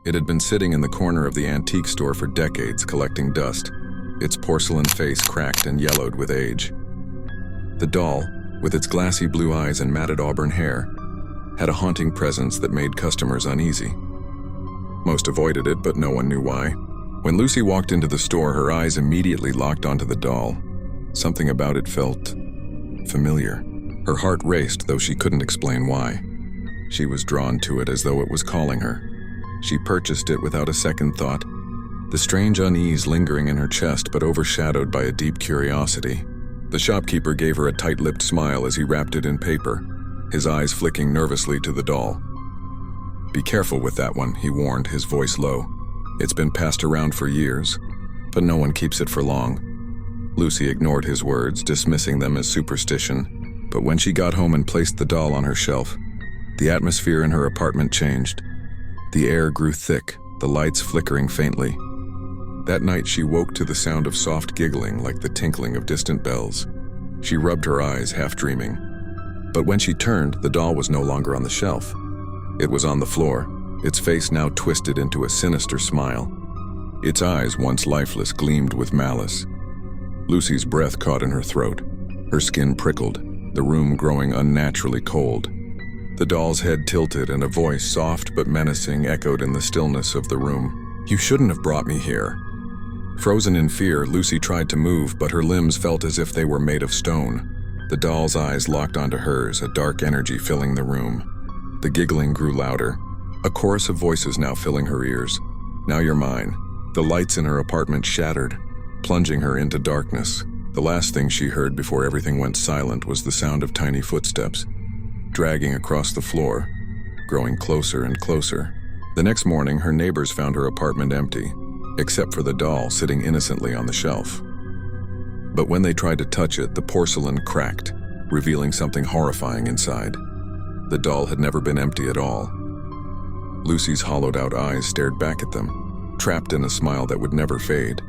It had been sitting in the corner of the antique store for decades, collecting dust, its porcelain face cracked and yellowed with age. The doll, with its glassy blue eyes and matted auburn hair, had a haunting presence that made customers uneasy. Most avoided it, but no one knew why. When Lucy walked into the store, her eyes immediately locked onto the doll. Something about it felt familiar. Her heart raced, though she couldn't explain why. She was drawn to it as though it was calling her. She purchased it without a second thought, the strange unease lingering in her chest but overshadowed by a deep curiosity. The shopkeeper gave her a tight-lipped smile as he wrapped it in paper, his eyes flicking nervously to the doll. "Be careful with that one," he warned, his voice low. "It's been passed around for years, but no one keeps it for long." Lucy ignored his words, dismissing them as superstition, but when she got home and placed the doll on her shelf, the atmosphere in her apartment changed. The air grew thick, the lights flickering faintly. That night she woke to the sound of soft giggling like the tinkling of distant bells. She rubbed her eyes, half dreaming. But when she turned, the doll was no longer on the shelf. It was on the floor, its face now twisted into a sinister smile. Its eyes, once lifeless, gleamed with malice. Lucy's breath caught in her throat. Her skin prickled, the room growing unnaturally cold. The doll's head tilted and a voice, soft but menacing, echoed in the stillness of the room. "You shouldn't have brought me here." Frozen in fear, Lucy tried to move, but her limbs felt as if they were made of stone. The doll's eyes locked onto hers, a dark energy filling the room. The giggling grew louder, a chorus of voices now filling her ears. "Now you're mine." The lights in her apartment shattered, plunging her into darkness. The last thing she heard before everything went silent was the sound of tiny footsteps, dragging across the floor, growing closer and closer. The next morning, her neighbors found her apartment empty, except for the doll sitting innocently on the shelf. But when they tried to touch it, the porcelain cracked, revealing something horrifying inside. The doll had never been empty at all. Lucy's hollowed-out eyes stared back at them, trapped in a smile that would never fade.